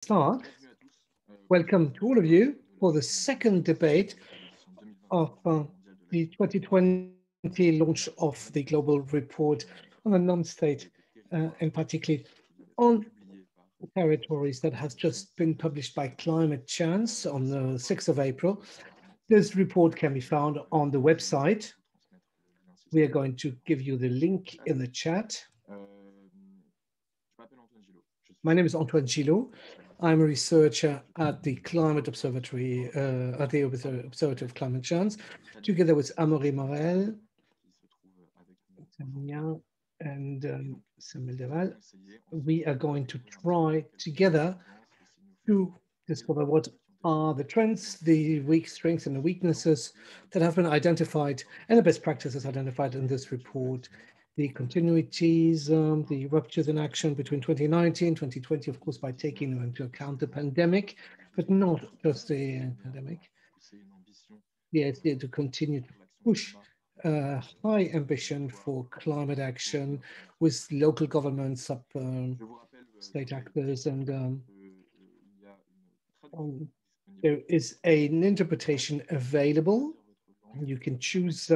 Start. Welcome to all of you for the second debate of the 2020 launch of the global report on the non-state and particularly on territories that has just been published by Climate Chance on the 6th of April. This report can be found on the website. We are going to give you the link in the chat. My name is Antoine Gillod. I'm a researcher at the Climate Observatory, at the Observatory of Climate Change, together with Amaury Morel, Simeon, and Samuel. We are going to try together to discover what are the trends, the weak strengths and the weaknesses that have been identified and the best practices identified in this report. The continuities, the ruptures in action between 2019 and 2020, of course, by taking into account the pandemic, but not just the pandemic. The idea to continue to push high ambition for climate action with local governments, state actors, and there is an interpretation available. You can choose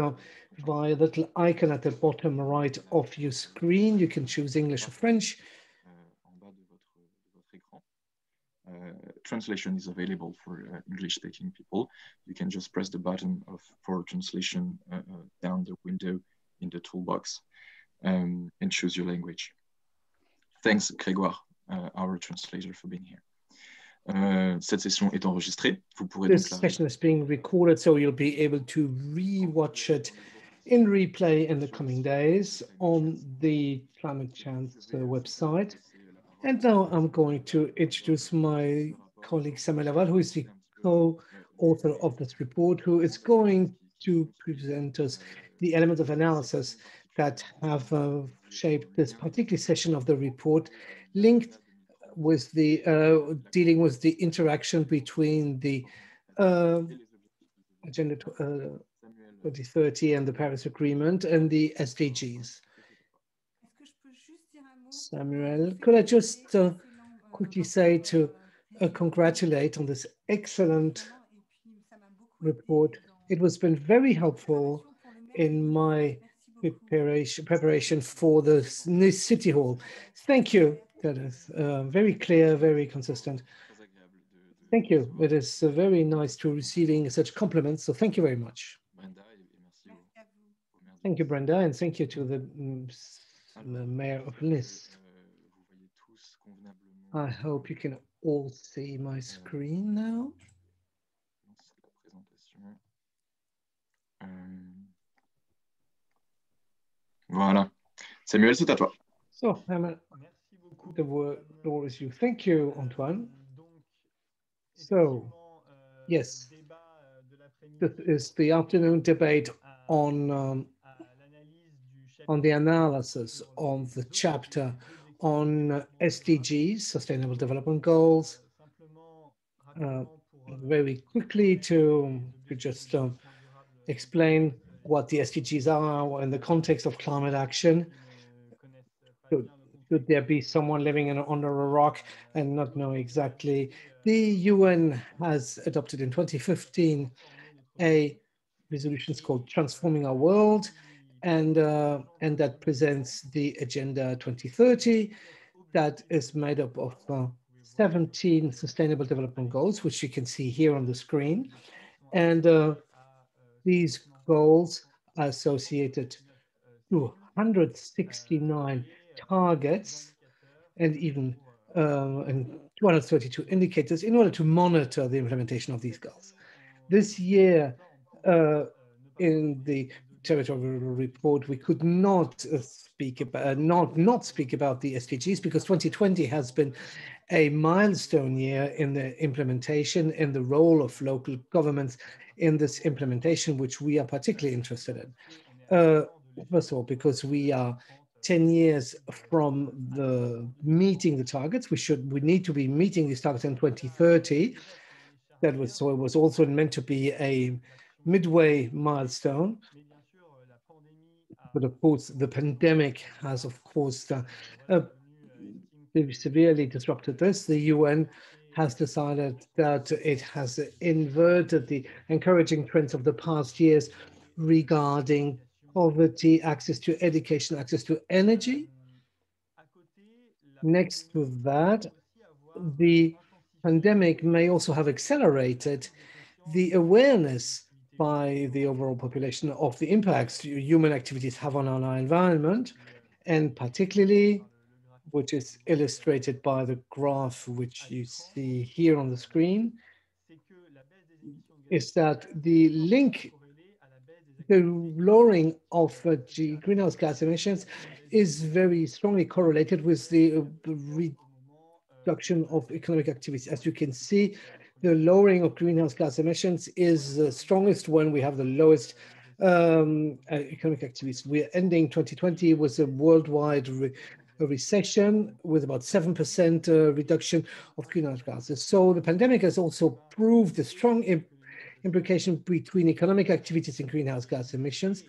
via the little icon at the bottom right of your screen. You can choose English or French. Translation is available for English-speaking people. You can just press the button for translation down the window in the toolbox and choose your language. Thanks, Grégoire, our translator, for being here. Cette session est enregistrée. Vous pourrez This session is being recorded, so you'll be able to re-watch it in replay in the coming days on the Climate Chance website. And now I'm going to introduce my colleague Samuel, who is the co-author of this report, who is going to present us the elements of analysis that have shaped this particular session of the report, linked with the dealing with the interaction between the Agenda 2030 and the Paris Agreement and the SDGs. Samuel, could I just quickly say to congratulate on this excellent report. It has been very helpful in my preparation for the new City Hall. Thank you. That is very clear, very consistent. Thank you. It is very nice to receiving such compliments. So thank you very much. Thank you, Brenda, and thank you to the Mayor of Nice. I hope you can all see my screen now. Voilà. Samuel, c'est à toi. So, the floor is you. Thank you, Antoine. So, yes, this is the afternoon debate on the analysis of the chapter on SDGs, Sustainable Development Goals. Very quickly to just explain what the SDGs are in the context of climate action. Could there be someone living under a rock and not know exactly? The UN has adopted in 2015 a resolution called Transforming Our World, and that presents the Agenda 2030 that is made up of 17 Sustainable Development Goals, which you can see here on the screen. And these goals are associated to 169 targets and even and 232 indicators in order to monitor the implementation of these goals. This year, in the territorial report, we could not speak about not speak about the SDGs because 2020 has been a milestone year in the implementation and the role of local governments in this implementation, which we are particularly interested in. First of all, because we are 10 years from the meeting the targets. We need to be meeting these targets in 2030. That was so it was also meant to be a midway milestone. But of course, the pandemic has, of course, they've severely disrupted this. The UN has decided that it has inverted the encouraging trends of the past years regarding poverty, access to education, access to energy. Next to that, the pandemic may also have accelerated the awareness by the overall population of the impacts human activities have on our environment, and particularly, which is illustrated by the graph which you see here on the screen, is that the lowering of greenhouse gas emissions is very strongly correlated with the reduction of economic activities. As you can see, the lowering of greenhouse gas emissions is strongest when we have the lowest economic activities. We're ending 2020 with a worldwide recession with about 7% reduction of greenhouse gases. So the pandemic has also proved the strong implication between economic activities and greenhouse gas emissions.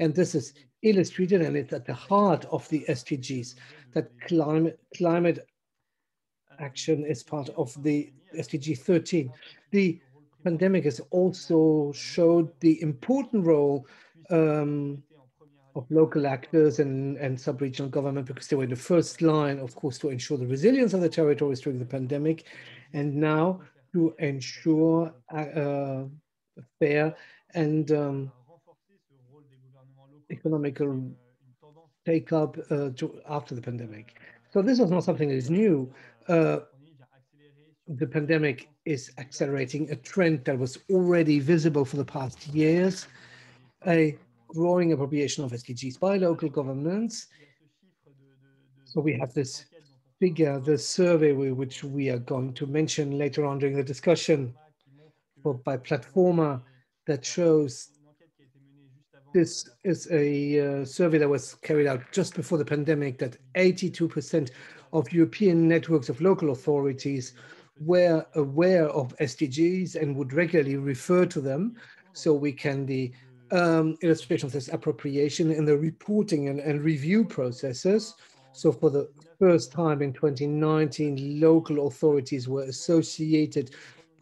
And this is illustrated, and it's at the heart of the SDGs, that climate action is part of the SDG 13. The pandemic has also showed the important role of local actors and sub-regional government, because they were in the first line, of course, to ensure the resilience of the territories during the pandemic, and now to ensure fair and economical take-up after the pandemic. So this is not something that is new. The pandemic is accelerating a trend that was already visible for the past years, a growing appropriation of SDGs by local governments. So we have this figure, the survey which we are going to mention later on during the discussion by Platforma, that shows this is a survey that was carried out just before the pandemic, that 82% of European networks of local authorities were aware of SDGs and would regularly refer to them. So we can the illustration of this appropriation in the reporting and review processes. So for the first time in 2019, local authorities were associated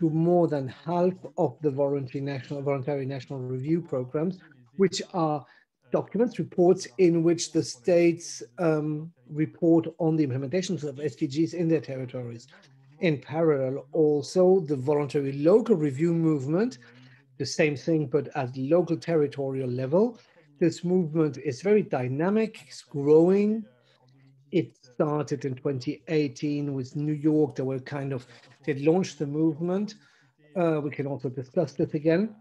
to more than half of the voluntary national review programs, which are documents, reports in which the states report on the implementations of SDGs in their territories. In parallel, also the voluntary local review movement, the same thing, but at local territorial level. This movement is very dynamic, it's growing. It started in 2018 with New York. They launched the movement. We can also discuss this again,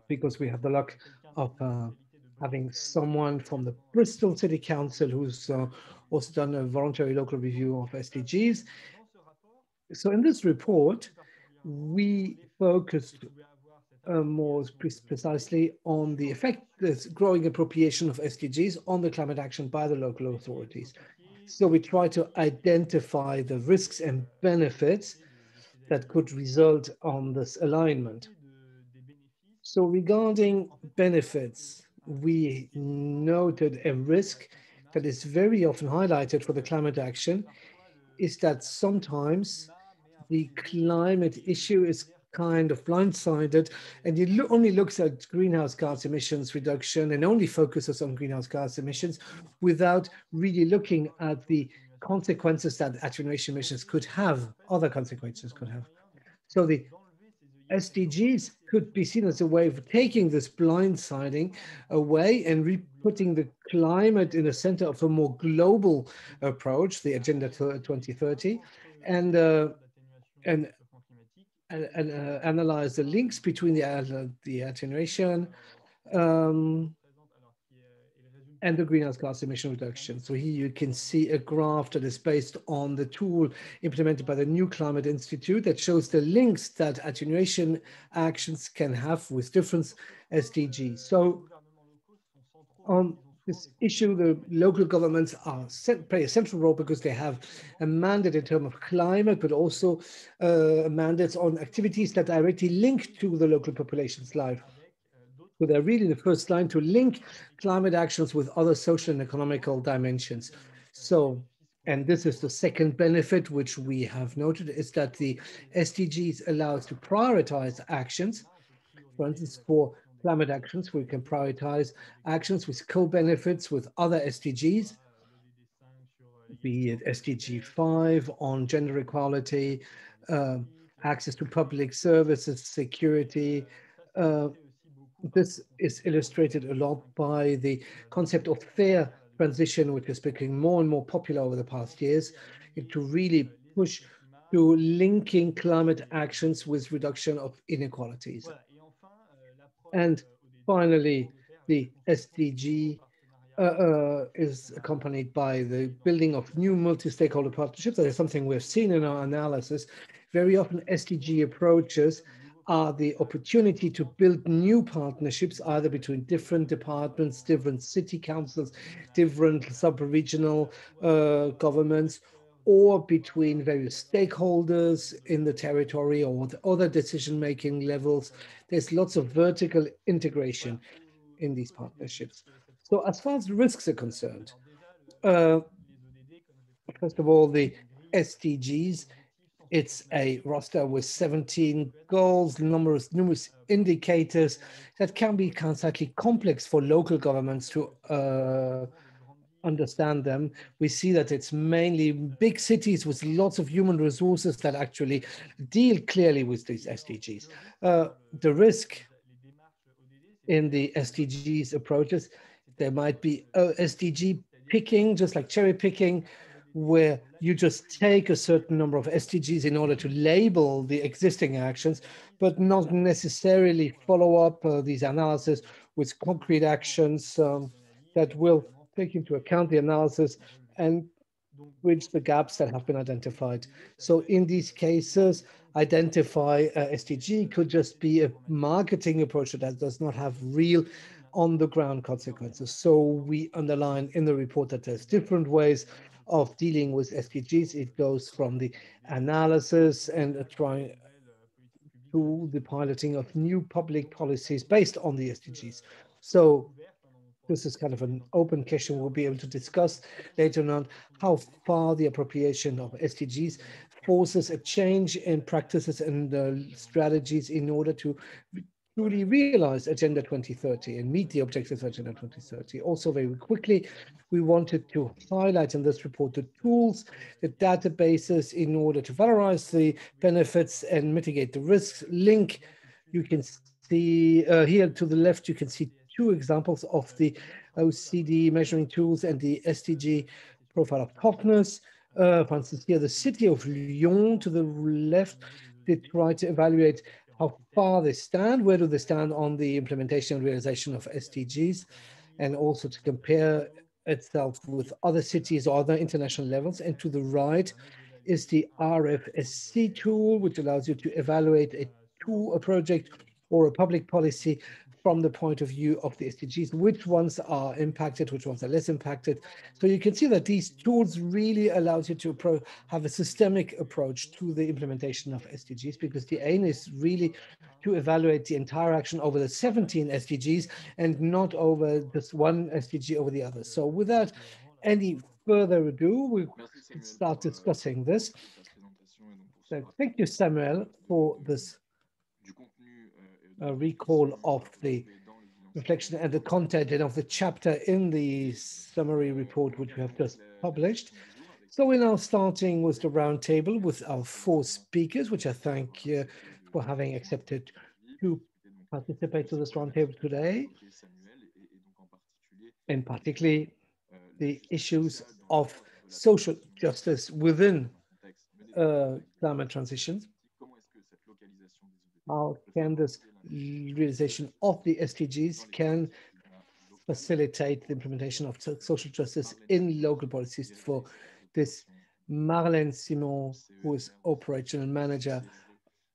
because we have the luck of having someone from the Bristol City Council who's also done a voluntary local review of SDGs. So in this report, we focused more precisely on the effect this growing appropriation of SDGs on the climate action by the local authorities. So we try to identify the risks and benefits that could result on this alignment. So regarding benefits, we noted a risk that is very often highlighted for the climate action, is that sometimes the climate issue is kind of blindsided, and it only looks at greenhouse gas emissions reduction and only focuses on greenhouse gas emissions without really looking at the consequences that attenuation emissions could have, other consequences could have. So the SDGs could be seen as a way of taking this blindsiding away and putting the climate in the center of a more global approach, the Agenda 2030, and analyze the links between the attenuation and the greenhouse gas emission reduction. So here you can see a graph that is based on the tool implemented by the New Climate Institute that shows the links that attenuation actions can have with different SDGs. So on this issue, the local governments play a central role because they have a mandate in terms of climate, but also mandates on activities that directly link to the local population's life. So they're really the first line to link climate actions with other social and economical dimensions. So and this is the second benefit which we have noted, is that the SDGs allow us to prioritize actions. For instance, for climate actions, we can prioritize actions with co-benefits with other SDGs, be it SDG 5 on gender equality, uh, access to public services, security. Uh, this is illustrated a lot by the concept of fair transition, which is becoming more and more popular over the past years, to really push to linking climate actions with reduction of inequalities. And finally, the SDG is accompanied by the building of new multi-stakeholder partnerships. That is something we've seen in our analysis. Very often SDG approaches are the opportunity to build new partnerships, either between different departments, different city councils, different sub-regional governments, or between various stakeholders in the territory or the other decision-making levels. There's lots of vertical integration in these partnerships. So as far as risks are concerned, uh, first of all, the SDGs, it's a roster with 17 goals, numerous indicators that can be kind of slightly complex for local governments to understand them. We see that it's mainly big cities with lots of human resources that actually deal clearly with these SDGs. The risk in the SDGs approaches, there might be SDG picking, just like cherry picking, where you just take a certain number of SDGs in order to label the existing actions, but not necessarily follow up these analysis with concrete actions that will take into account the analysis and bridge the gaps that have been identified. So in these cases, identify SDG could just be a marketing approach that does not have real on the ground consequences. So we underline in the report that there's different ways of dealing with SDGs. It goes from the analysis and trying to the piloting of new public policies based on the SDGs. So this is kind of an open question. We'll be able to discuss later on how far the appropriation of SDGs forces a change in practices and strategies in order to truly realize Agenda 2030 and meet the objectives of Agenda 2030. Also, very quickly, we wanted to highlight in this report the tools, the databases in order to valorize the benefits and mitigate the risks. Link, you can see here to the left, you can see two examples of the OCD measuring tools and the SDG profile of toughness. For instance, here, the city of Lyon to the left, they try to evaluate how far they stand, where do they stand on the implementation and realization of SDGs, and also to compare itself with other cities or other international levels. And to the right is the RFSC tool, which allows you to evaluate a project or a public policy from the point of view of the SDGs, which ones are impacted, which ones are less impacted. So you can see that these tools really allows you to have a systemic approach to the implementation of SDGs, because the aim is really to evaluate the entire action over the 17 SDGs and not over just one SDG over the other. So without any further ado, we start discussing this. So thank you, Samuel, for this recall of the reflection and the content and of the chapter in the summary report which we have just published. So we're now starting with the roundtable with our four speakers, which I thank for having accepted to participate to this roundtable today, and particularly the issues of social justice within climate transitions. How can this realization of the SDGs can facilitate the implementation of social justice in local policies? For this, Marlene Simon, who is operational manager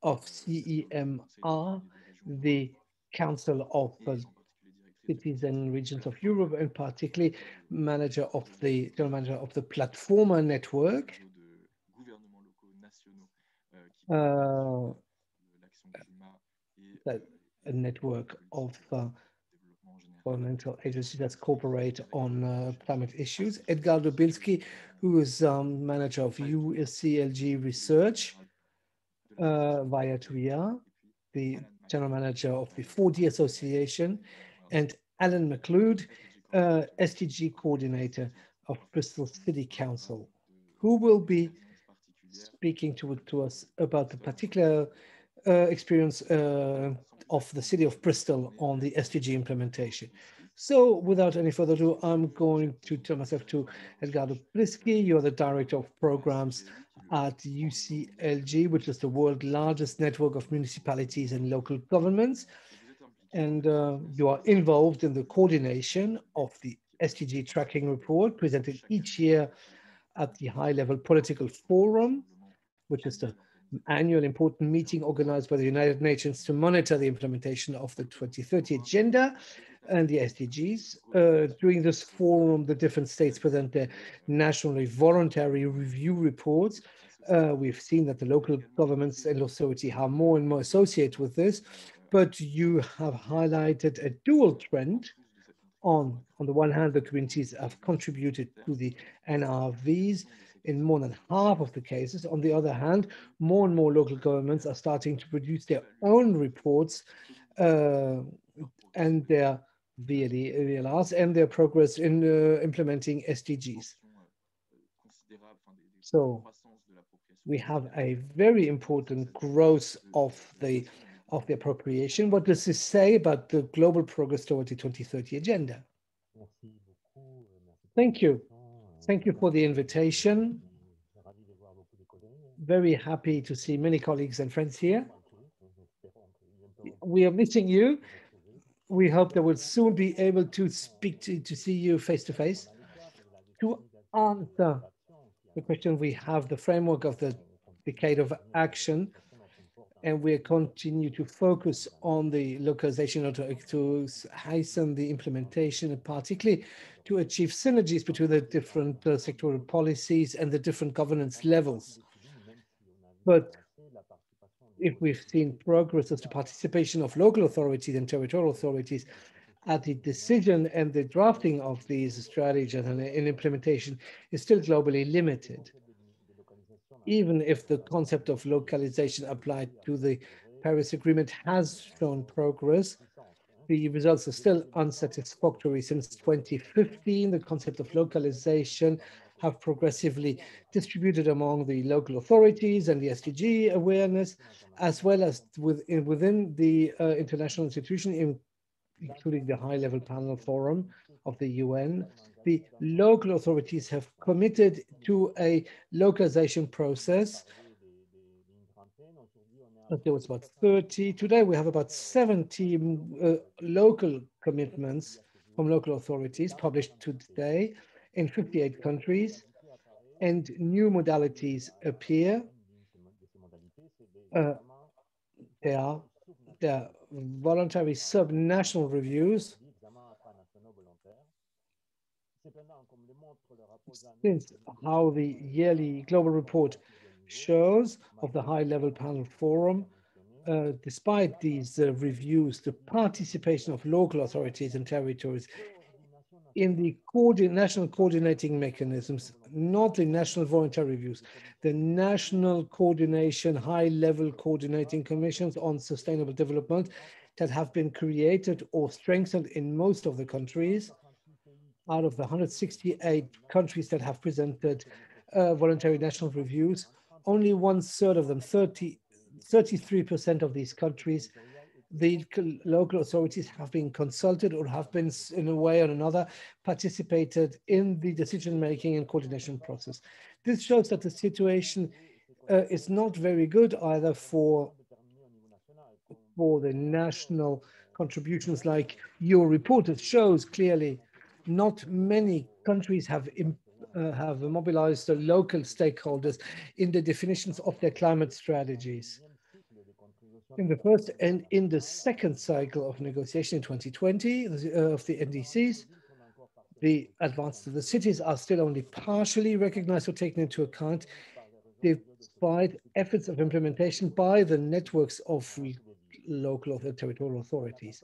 of CEMR, the Council of Cities and Regions of Europe, and particularly general manager of the Platforma network. A network of governmental agencies that cooperate on climate issues. Edgardo Bilsky, who is manager of UCLG research, Vaia, the general manager of the 4D Association, and Allan MacLeod, SDG coordinator of Bristol City Council, who will be speaking to us about the particular experience of the city of Bristol on the SDG implementation. So without any further ado, I'm going to turn myself to Edgardo Bilsky. You're the Director of Programs at UCLG, which is the world's largest network of municipalities and local governments. And you are involved in the coordination of the SDG tracking report presented each year at the high-level political forum, which is the annual important meeting organized by the United Nations to monitor the implementation of the 2030 agenda and the SDGs. During this forum, the different states present their nationally voluntary review reports. We've seen that the local governments and authority are more and more associated with this, but you have highlighted a dual trend. On the one hand, the communities have contributed to the NRVs in more than half of the cases. On the other hand, more and more local governments are starting to produce their own reports and their VLRs and their progress in implementing SDGs. So we have a very important growth of the appropriation. What does this say about the global progress toward the 2030 agenda? Thank you. Thank you for the invitation. Very happy to see many colleagues and friends here. We are missing you. We hope that we'll soon be able to speak to see you face to face. To answer the question, we have the framework of the decade of action, and we continue to focus on the localization to hasten the implementation, and particularly to achieve synergies between the different sectoral policies and the different governance levels. But if we've seen progress as the participation of local authorities and territorial authorities at the decision and the drafting of these strategies and in implementation is still globally limited. Even if the concept of localization applied to the Paris Agreement has shown progress, the results are still unsatisfactory. Since 2015, the concept of localization have progressively distributed among the local authorities and the SDG awareness, as well as within the international institution, including the high-level panel forum of the UN. The local authorities have committed to a localization process. There was about 30. Today, we have about 70 local commitments from local authorities published today in 58 countries, and new modalities appear. There are voluntary sub-national reviews. Since how the yearly global report shows of the high-level panel forum, despite these reviews, the participation of local authorities and territories in the national coordinating mechanisms, not the national voluntary reviews, the national coordination, high-level coordinating commissions on sustainable development that have been created or strengthened in most of the countries. Out of the 168 countries that have presented voluntary national reviews, only 1/3 of them, 33% of these countries, the local authorities have been consulted or have been, in a way or another, participated in the decision-making and coordination process. This shows that the situation is not very good either for the national contributions like your report. It shows clearly not many countries have mobilized the local stakeholders in the definitions of their climate strategies. In the first and in the second cycle of negotiation in 2020 of the NDCs, the advances of the cities are still only partially recognized or taken into account, despite efforts of implementation by the networks of local or territorial authorities.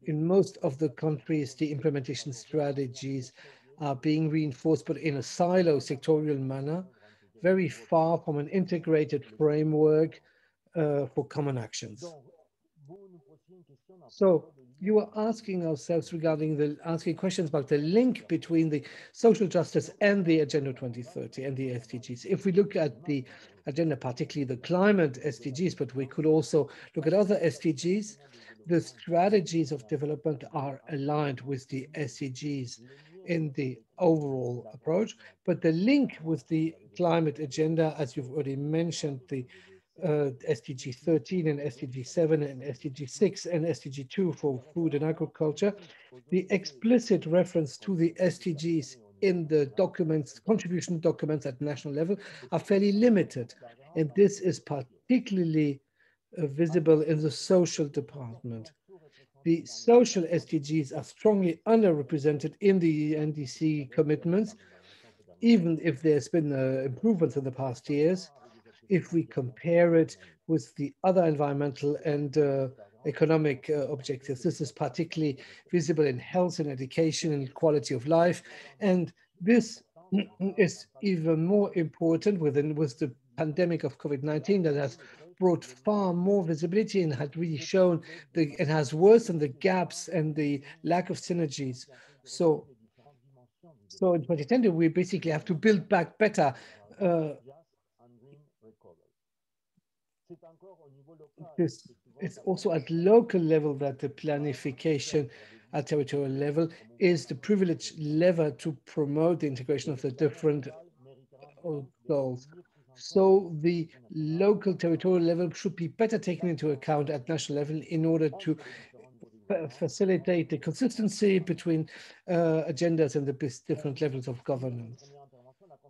in most of the countries, the implementation strategies are being reinforced, but in a silo sectorial manner, very far from an integrated framework for common actions. So you are asking ourselves asking questions about the link between the social justice and the Agenda 2030 and the SDGs. If we look at the agenda, particularly the climate SDGs, but we could also look at other SDGs, the strategies of development are aligned with the SDGs in the overall approach, but the link with the climate agenda, as you've already mentioned, the SDG 13 and SDG 7 and SDG 6 and SDG 2 for food and agriculture, the explicit reference to the SDGs in the documents, contribution documents at national level are fairly limited. And this is particularly visible in the social department. The social SDGs are strongly underrepresented in the NDC commitments, even if there's been improvements in the past years. If we compare it with the other environmental and economic objectives, this is particularly visible in health and education and quality of life. And this is even more important with the pandemic of COVID-19 that has brought far more visibility and had really shown it has worsened the gaps and the lack of synergies. So in 2020, we basically have to build back better. This is also at local level that the planification at territorial level is the privileged lever to promote the integration of the different goals. So the local territorial level should be better taken into account at national level in order to facilitate the consistency between agendas and the different levels of governance.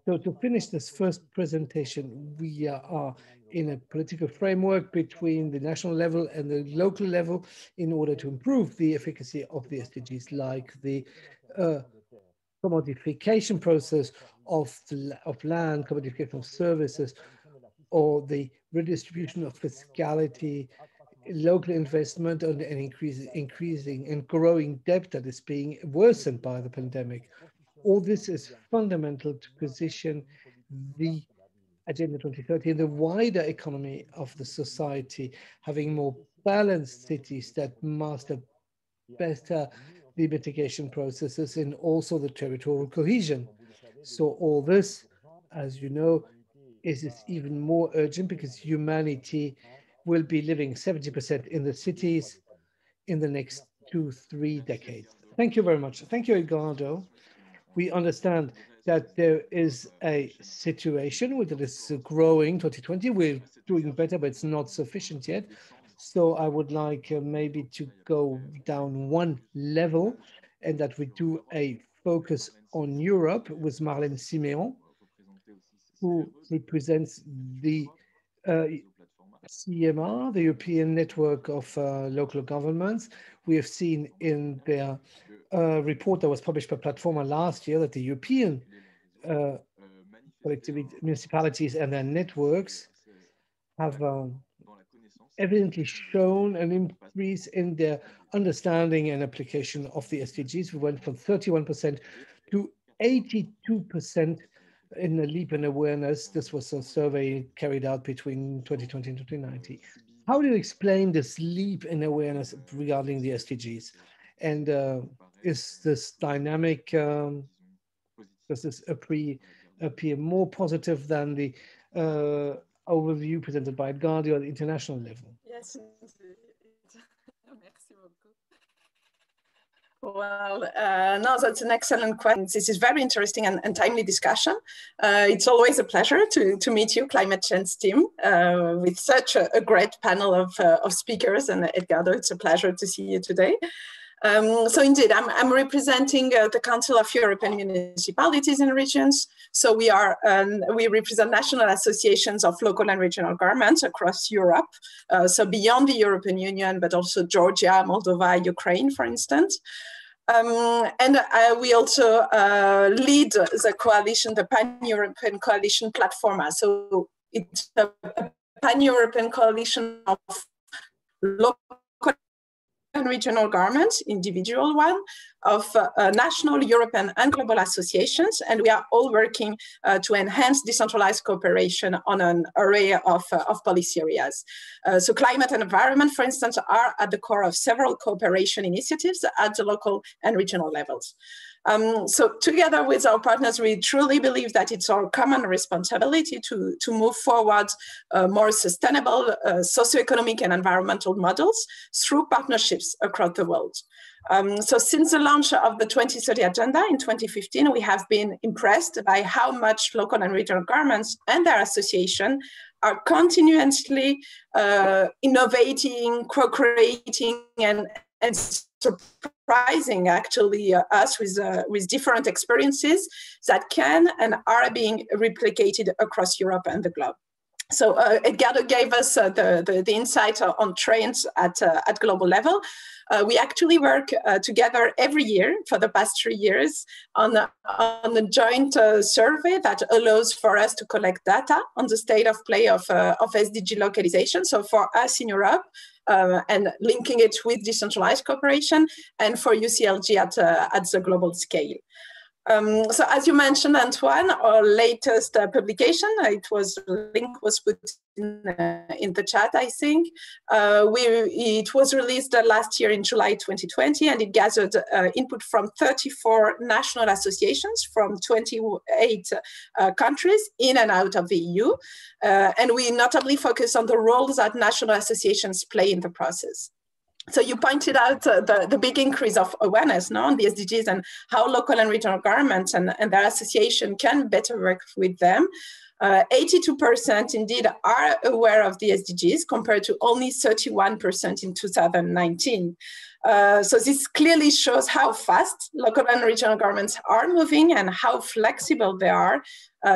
So to finish this first presentation, we are in a political framework between the national level and the local level in order to improve the efficacy of the SDGs, like the commodification process of land, commodification of services, or the redistribution of fiscality, local investment, and increasing and growing debt that is being worsened by the pandemic. All this is fundamental to position the Agenda 2030 in the wider economy of the society, having more balanced cities that master better the mitigation processes and also the territorial cohesion. So all this, as you know, is even more urgent because humanity will be living 70% in the cities in the next 2-3 decades. Thank you very much. Thank you, Edgardo. We understand that there is a situation that is growing 2020. We're doing better, but it's not sufficient yet. So I would like maybe to go down one level and that we do a focus on Europe with Marlene Simeon, who represents the CMR, the European Network of Local Governments. We have seen in their report that was published by Platforma last year that the European municipalities and their networks have evidently shown an increase in their understanding and application of the SDGs. We went from 31% to 82% in a leap in awareness. This was a survey carried out between 2020 and 2019. How do you explain this leap in awareness regarding the SDGs? And is this dynamic, does this appear more positive than the overview presented by Edgardo at the international level? Yes, merci beaucoup. Well, no, that's an excellent question. This is very interesting and timely discussion. It's always a pleasure to meet you, Climate Change team, with such a great panel of speakers. And Edgardo, it's a pleasure to see you today. So indeed, I'm representing the Council of European Municipalities and Regions. So we represent national associations of local and regional governments across Europe. So beyond the European Union, but also Georgia, Moldova, Ukraine, for instance. And we also lead the coalition, the Pan-European Coalition Platforma. So it's a Pan-European coalition of local and regional governments, individual one, of national, European, and global associations, and we are all working to enhance decentralized cooperation on an array of policy areas. So climate and environment, for instance, are at the core of several cooperation initiatives at the local and regional levels. So together with our partners, we truly believe that it's our common responsibility to move forward more sustainable socioeconomic and environmental models through partnerships across the world. So since the launch of the 2030 Agenda in 2015, we have been impressed by how much local and regional governments and their association are continuously innovating, co-creating, and surprising actually us with different experiences that can and are being replicated across Europe and the globe. So Edgardo gave us the insight on trends at global level. We actually work together every year for the past 3 years on a joint survey that allows for us to collect data on the state of play of SDG localization. So for us in Europe, and linking it with decentralized cooperation, and for UCLG at the global scale. So as you mentioned, Antoine, our latest publication, link was put in the chat, I think. It was released last year in July 2020, and it gathered input from 34 national associations from 28 countries in and out of the EU. And we notably focus on the roles that national associations play in the process. So you pointed out the big increase of awareness on the SDGs and how local and regional governments and their association can better work with them. 82% indeed are aware of the SDGs compared to only 31% in 2019. So this clearly shows how fast local and regional governments are moving and how flexible they are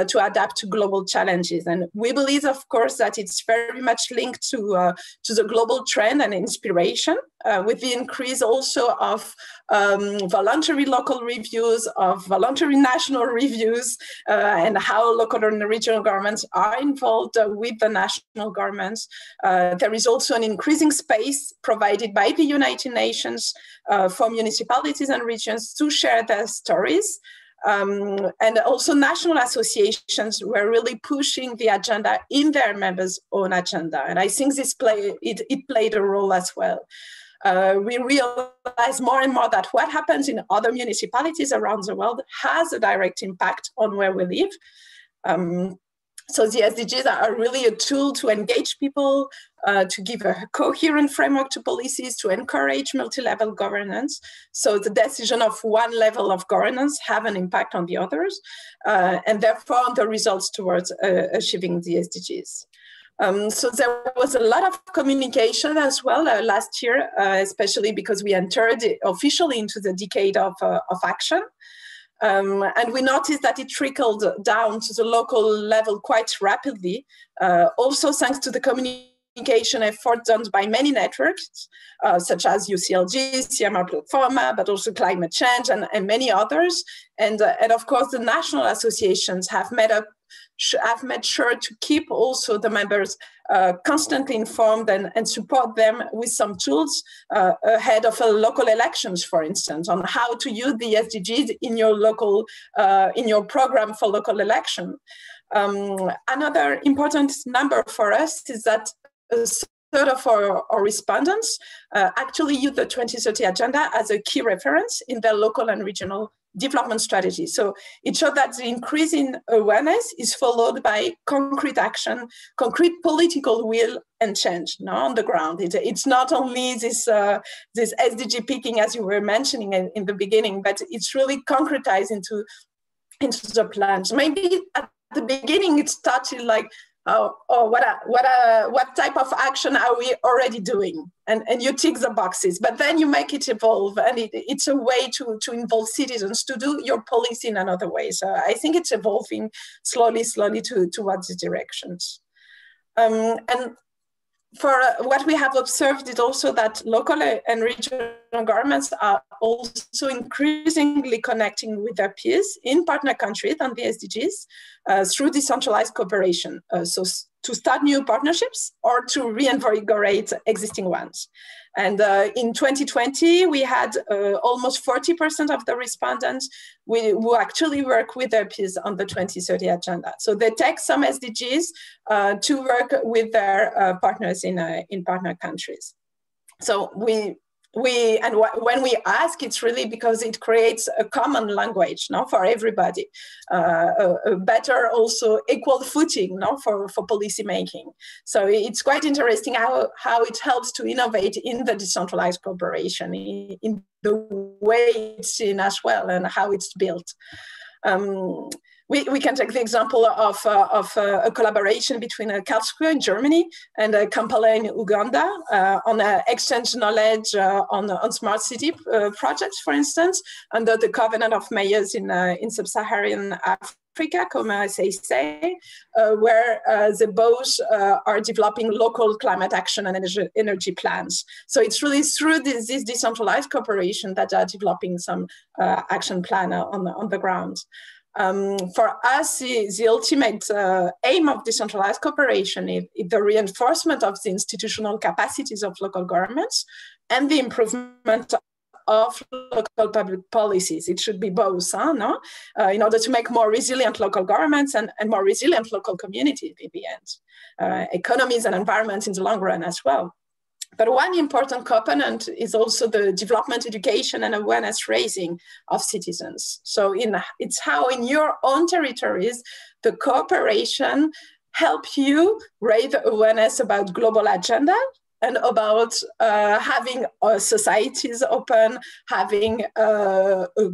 to adapt to global challenges. And we believe, of course, that it's very much linked to the global trend and inspiration, with the increase also of voluntary local reviews, of voluntary national reviews, and how local and regional governments are involved with the national governments. There is also an increasing space provided by the United Nations for municipalities and regions to share their stories. And also national associations were really pushing the agenda in their members' own agenda. And I think this played a role as well. We realize more and more that what happens in other municipalities around the world has a direct impact on where we live. So the SDGs are really a tool to engage people, to give a coherent framework to policies, to encourage multi-level governance. So the decision of one level of governance have an impact on the others, and therefore on the results towards achieving the SDGs. So there was a lot of communication as well last year, especially because we entered officially into the decade of action. And we noticed that it trickled down to the local level quite rapidly, also thanks to the communication effort done by many networks, such as UCLG, Platforma, but also climate change and many others. And of course, the national associations have made sure to keep also the members constantly informed and support them with some tools ahead of local elections, for instance, on how to use the SDGs in your local, in your program for local election. Another important number for us is that a third of our respondents actually use the 2030 Agenda as a key reference in their local and regional development strategy. So it showed that the increase in awareness is followed by concrete action, concrete political will and change on the ground. It's not only this SDG picking, as you were mentioning in the beginning, but it's really concretized into the plans. Maybe at the beginning it started like, what type of action are we already doing? And you tick the boxes, but then you make it evolve, and it's a way to involve citizens to do your policy in another way. So I think it's evolving slowly towards the directions. And for what we have observed is also that local and regional governments are also increasingly connecting with their peers in partner countries on the SDGs through decentralized cooperation. So to start new partnerships or to reinvigorate existing ones. And in 2020, we had almost 40% of the respondents who actually work with their peers on the 2030 agenda. So they take some SDGs to work with their partners in partner countries. So when we ask, it's really because it creates a common language, no, for everybody, a better also equal footing, no, for policy making. So it's quite interesting how it helps to innovate in the decentralized cooperation, in the way it's seen as well and how it's built. We can take the example of a collaboration between Karlsruhe in Germany and Kampala in Uganda on exchange knowledge on smart city projects, for instance, under the Covenant of Mayors in Sub-Saharan Africa, comme they say, where they both are developing local climate action and energy plans. So it's really through this decentralized cooperation that are developing some action plan on the ground. For us, the ultimate aim of decentralized cooperation is the reinforcement of the institutional capacities of local governments and the improvement of local public policies. It should be both, no? In order to make more resilient local governments and more resilient local communities in the end, economies and environments in the long run as well. But one important component is also the development, education, and awareness raising of citizens. So it's how in your own territories, the cooperation help you raise awareness about global agenda and about having societies open, having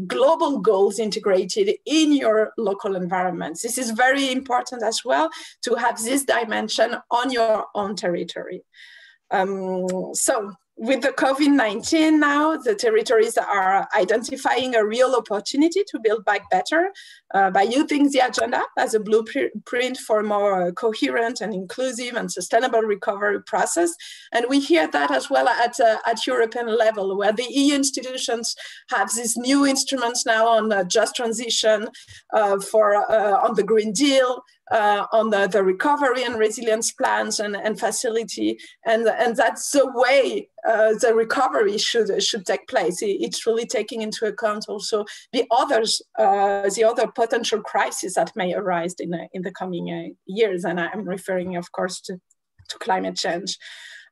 global goals integrated in your local environments. This is very important as well to have this dimension on your own territory. So with the COVID-19 now, the territories are identifying a real opportunity to build back better by using the agenda as a blueprint for a more coherent and inclusive and sustainable recovery process. And we hear that as well at European level, where the EU institutions have these new instruments now on just transition, on the Green Deal, on the recovery and resilience plans and facility, and that's the way the recovery should take place. It's really taking into account also the other potential crises that may arise in the coming years, and I'm referring, of course, to climate change.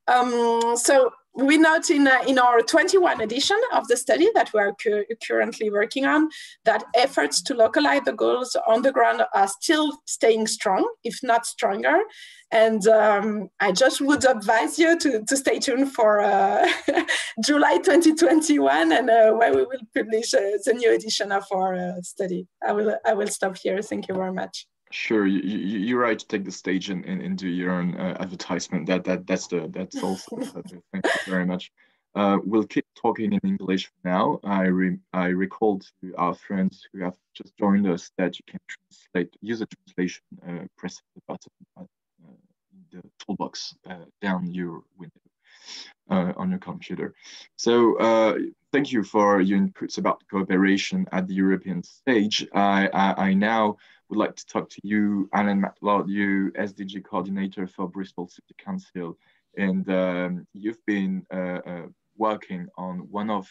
So we note in our 21 edition of the study that we are currently working on that efforts to localize the goals on the ground are still staying strong, if not stronger. And I just would advise you to stay tuned for July 2021, and where we will publish the new edition of our study. I will stop here. Thank you very much. Sure, you're right to take the stage and do your own advertisement. That's also. Thank you very much. We'll keep talking in English now. I recall to our friends who have just joined us that you can use a translation, press the button at the toolbox down your window on your computer. So thank you for your inputs about cooperation at the European stage. I now would like to talk to you, Allan MacLeod, you SDG coordinator for Bristol City Council, and you've been working on one of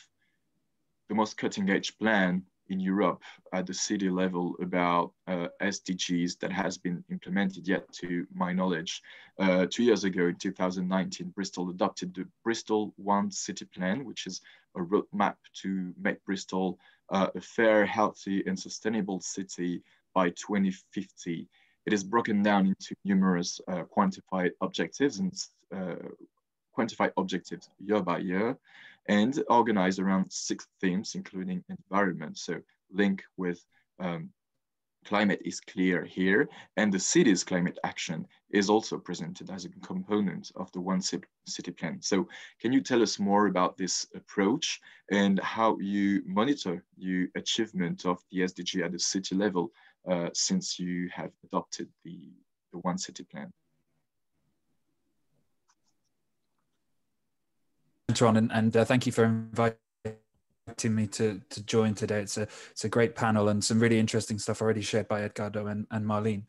the most cutting-edge plan in Europe at the city level about SDGs that has been implemented yet, to my knowledge. 2 years ago, in 2019, Bristol adopted the Bristol One City Plan, which is a roadmap to make Bristol a fair, healthy, and sustainable city by 2050. It is broken down into numerous quantified objectives year by year, and organized around 6 themes, including environment. So link with climate is clear here, and the city's climate action is also presented as a component of the One City Plan. So can you tell us more about this approach and how you monitor the achievement of the SDG at the city level since you have adopted the One City Plan? Antoine, and thank you for inviting me to join today. It's a great panel and some really interesting stuff already shared by Edgardo and Marlene.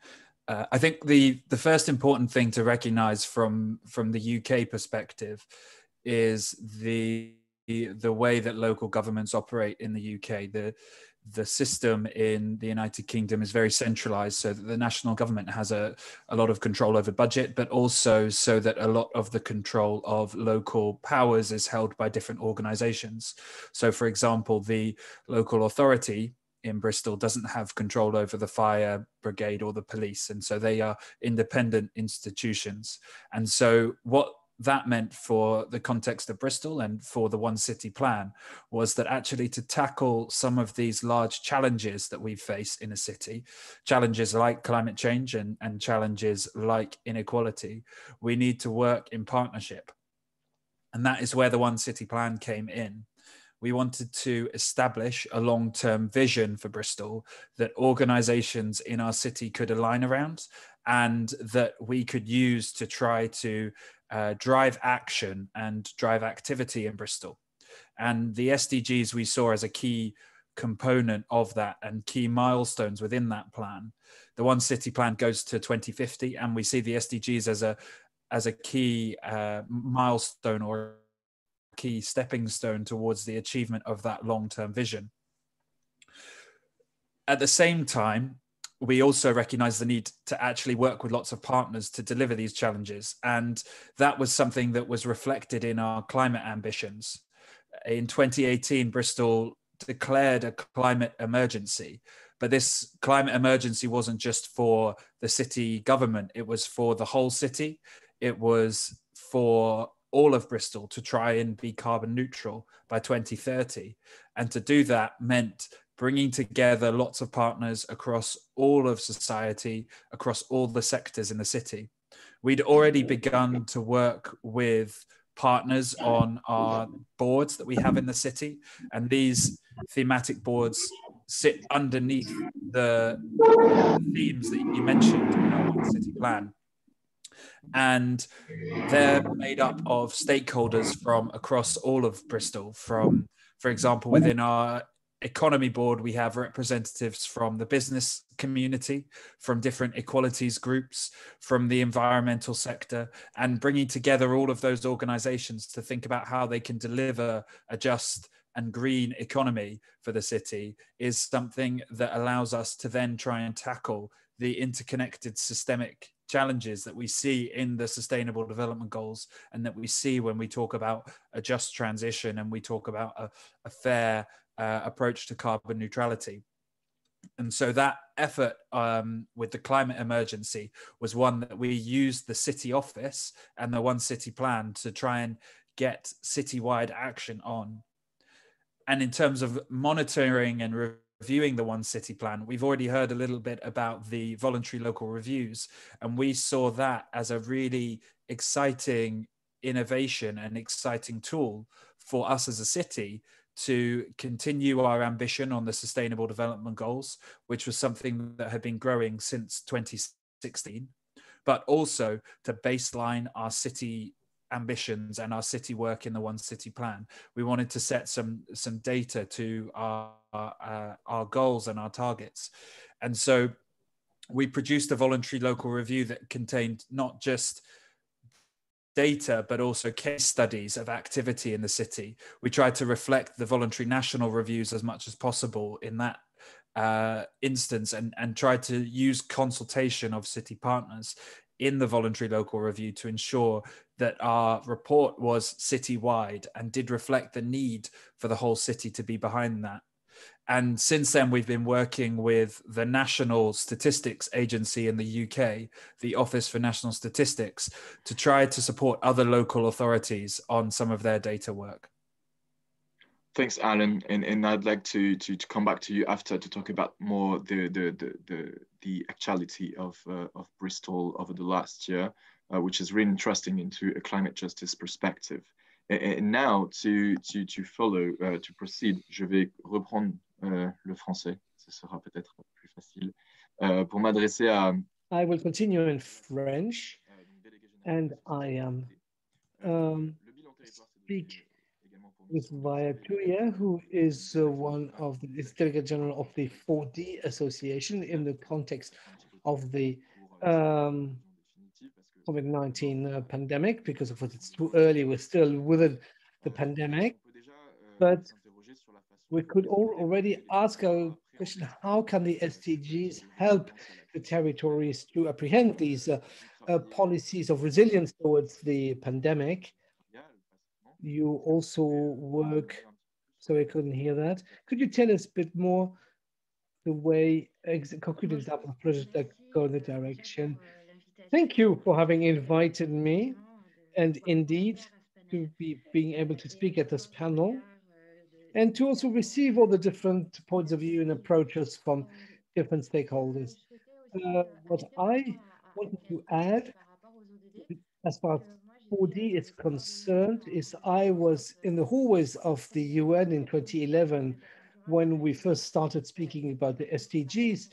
I think the first important thing to recognize from the UK perspective is the way that local governments operate in the UK. The system in the United Kingdom is very centralized, so that the national government has a lot of control over budget, but also so that a lot of the control of local powers is held by different organizations. So for example, the local authority in Bristol doesn't have control over the fire brigade or the police, and so they are independent institutions. And so what that meant for the context of Bristol and for the One City plan was that actually to tackle some of these large challenges that we face in a city, challenges like climate change and challenges like inequality, we need to work in partnership. And that is where the One City plan came in. We wanted to establish a long-term vision for Bristol that organizations in our city could align around and that we could use to try to drive action and drive activity in Bristol. And the SDGs we saw as a key component of that and key milestones within that plan. The One City plan goes to 2050, and we see the SDGs as a key milestone or key stepping stone towards the achievement of that long-term vision. At the same time, we also recognize the need to actually work with lots of partners to deliver these challenges. And that was something that was reflected in our climate ambitions. In 2018, Bristol declared a climate emergency, but this climate emergency wasn't just for the city government, it was for the whole city. It was for all of Bristol to try and be carbon neutral by 2030. And to do that meant bringing together lots of partners across all of society, across all the sectors in the city. We'd already begun to work with partners on our boards that we have in the city, and these thematic boards sit underneath the themes that you mentioned in our One City plan. And they're made up of stakeholders from across all of Bristol. From, for example, within our economy board, we have representatives from the business community, from different equalities groups, from the environmental sector, and bringing together all of those organizations to think about how they can deliver a just and green economy for the city is something that allows us to then try and tackle the interconnected systemic challenges that we see in the Sustainable Development Goals and that we see when we talk about a just transition and we talk about a fair approach to carbon neutrality. And so that effort with the climate emergency was one that we used the city office and the One City plan to try and get citywide action on. And in terms of monitoring and reviewing the One City plan, we've already heard a little bit about the voluntary local reviews, and we saw that as a really exciting innovation and exciting tool for us as a city to continue our ambition on the Sustainable Development Goals, which was something that had been growing since 2016, but also to baseline our city ambitions and our city work in the One City plan. We wanted to set some data to our goals and our targets. And so we produced a voluntary local review that contained not just data, but also case studies of activity in the city. We tried to reflect the voluntary national reviews as much as possible in that instance and tried to use consultation of city partners in the voluntary local review to ensure that our report was citywide and did reflect the need for the whole city to be behind that. And since then, we've been working with the National Statistics Agency in the UK, the Office for National Statistics, to try to support other local authorities on some of their data work. Thanks, Allan. And I'd like to come back to you after to talk about more the actuality of Bristol over the last year, which is really interesting into a climate justice perspective. And now to follow, to proceed, je vais reprendre le français. Ce sera peut-être plus facile pour m'adresser à. I will continue in French, and I speak with Vaia Tuuhia, who is one of the Delegate General of the 4D Association in the context of the COVID-19 pandemic, because of what it's too early, we're still within the pandemic, but we could already ask a question: how can the SDGs help the territories to apprehend these policies of resilience towards the pandemic? You also work, so I couldn't hear that. Could you tell us a bit more the way, concrete example of projects that go in the direction? Thank you for having invited me, and indeed to be being able to speak at this panel, and to also receive all the different points of view and approaches from different stakeholders. What I wanted to add, as far as 4D is concerned, is I was in the hallways of the UN in 2011 when we first started speaking about the SDGs,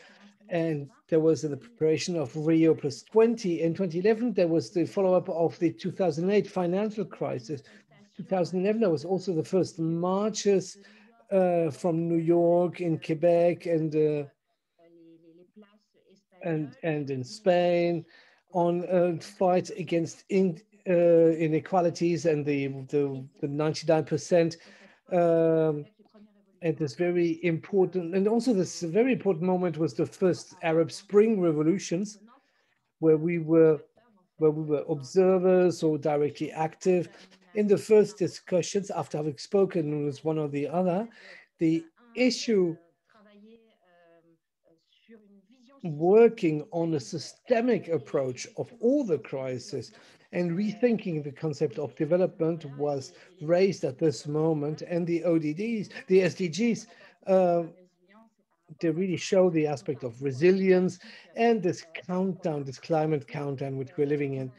and there was in the preparation of Rio plus 20. In 2011, there was the follow-up of the 2008 financial crisis. 2011, there was also the first marches from New York, in Quebec, and in Spain on fight against inequalities and the 99%. And this very important, and also this very important moment was the first Arab Spring revolutions, where we were observers or directly active in the first discussions after having spoken with one or the other. The issue working on a systemic approach of all the crises and rethinking the concept of development was raised at this moment, and the ODDs, the SDGs, they really show the aspect of resilience and this countdown, this climate countdown which we're living in.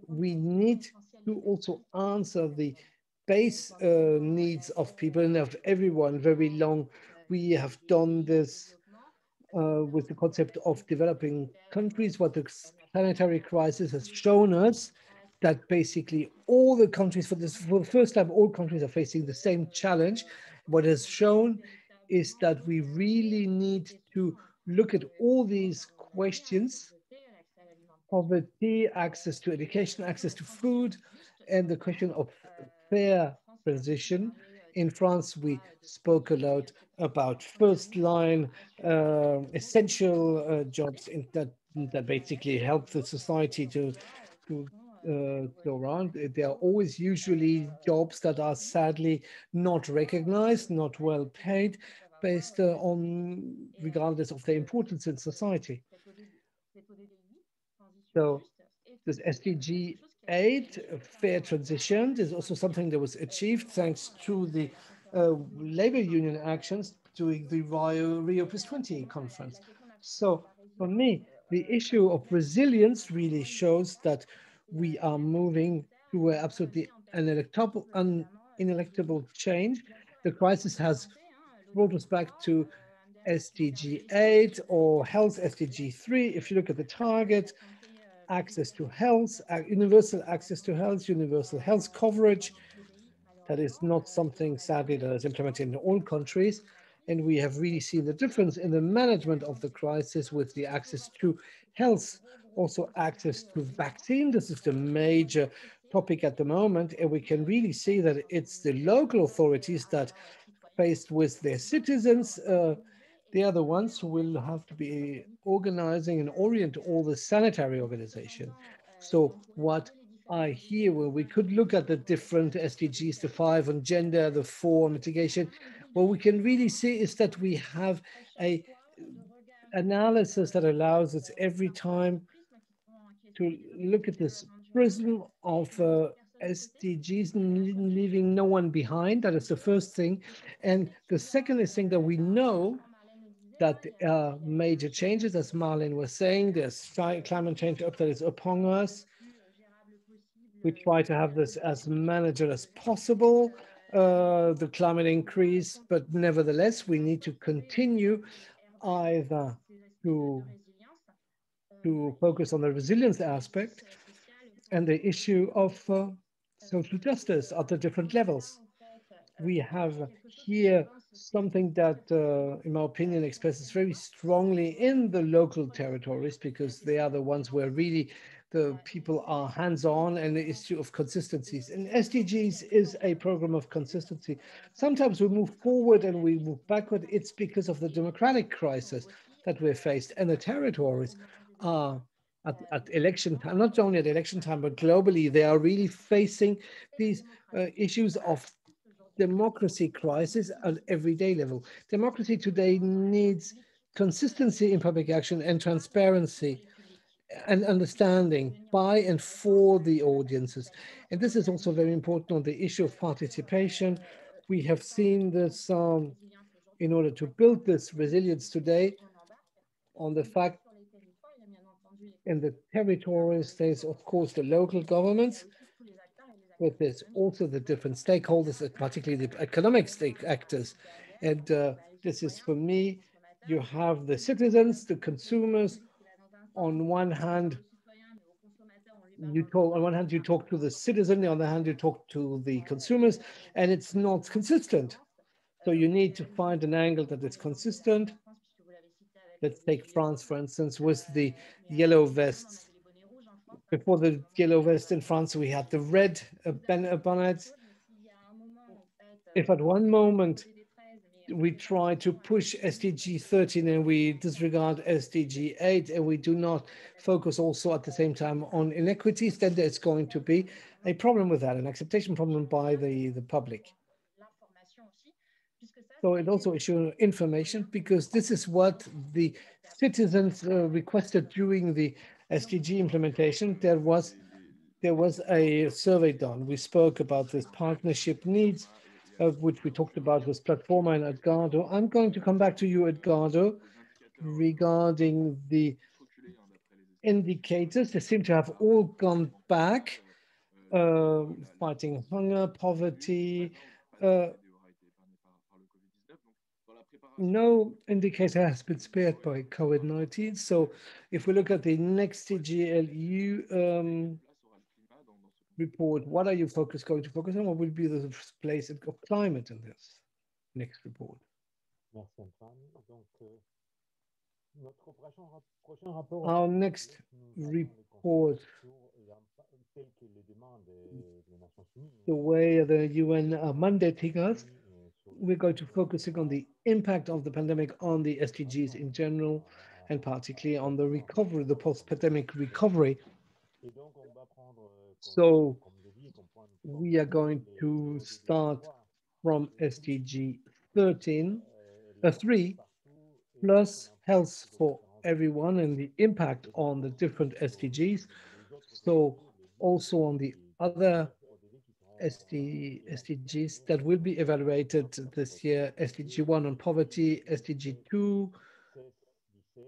We need to also answer the base needs of people and of everyone very long. We have done this with the concept of developing countries. What the sanitary crisis has shown us, that basically all the countries, for the first time, all countries are facing the same challenge. What has shown is that we really need to look at all these questions: poverty, access to education, access to food, and the question of fair transition. In France, we spoke a lot about first line essential jobs that basically help the society to go around. There are always usually jobs that are sadly not recognized, not well paid, based on regardless of their importance in society. So this SDG 8, fair transition, is also something that was achieved thanks to the labor union actions during the Rio plus 20 conference. So for me, the issue of resilience really shows that we are moving to absolutely ineluctable change. The crisis has brought us back to SDG 8 or health SDG 3. If you look at the target, access to health, universal access to health, universal health coverage, that is not something, sadly, that is implemented in all countries. And we have really seen the difference in the management of the crisis with the access to health, also access to vaccine. This is the major topic at the moment. And we can really see that it's the local authorities that, faced with their citizens, they are the ones who will have to be organizing and orient all the sanitary organization. So what I hear, where we could look at the different SDGs, the 5 on gender, the 4 on mitigation, what we can really see is that we have a analysis that allows us every time to look at this prism of SDGs, leaving no one behind. That is the first thing. And the second is thing that we know that there are major changes, as Marlene was saying. There's climate change that is upon us. We try to have this as manageable as possible, the climate increase, but nevertheless, we need to continue either to focus on the resilience aspect and the issue of social justice at the different levels. we have here something that, in my opinion, expresses very strongly in the local territories, because they are the ones where really the people are hands-on, and the issue of consistencies. And SDGs is a program of consistency. Sometimes we move forward and we move backward. It's because of the democratic crisis that we're faced, and the territories are at election time, not only at election time, but globally, they are really facing these issues of democracy crisis at everyday level. Democracy today needs consistency in public action and transparency and understanding by and for the audiences. And this is also very important on the issue of participation. We have seen this in order to build this resilience today on the fact in the territories, there's of course the local governments, but there's also the different stakeholders, particularly the economic stake actors. And this is for me, you have the citizens, the consumers. On one hand, you talk to the citizen, on the other hand, you talk to the consumers, and it's not consistent. So you need to find an angle that is consistent. Let's take France, for instance, with the yellow vests. Before the yellow vest in France, we had the red bonnets. If at one moment we try to push SDG 13 and we disregard SDG 8, and we do not focus also at the same time on inequities, then there's going to be a problem with that, an acceptation problem by the public. So it also issues information, because this is what the citizens requested during the SDG implementation. There was a survey done. We spoke about this partnership needs, which we talked about with Platforma and Edgardo. I'm going to come back to you, Edgardo, regarding the indicators. They seem to have all gone back, fighting hunger, poverty. No indicator has been spared by COVID-19. So if we look at the next CGLU report, what are you going to focus on? What will be the place of climate in this next report? Our next report, the way the UN are mandating us, we're going to focusing on the impact of the pandemic on the SDGs in general, and particularly on the recovery, the post-pandemic recovery. So we are going to start from SDG 3 plus health for everyone and the impact on the different SDGs. So also on the other SDGs that will be evaluated this year: SDG 1 on poverty, SDG 2,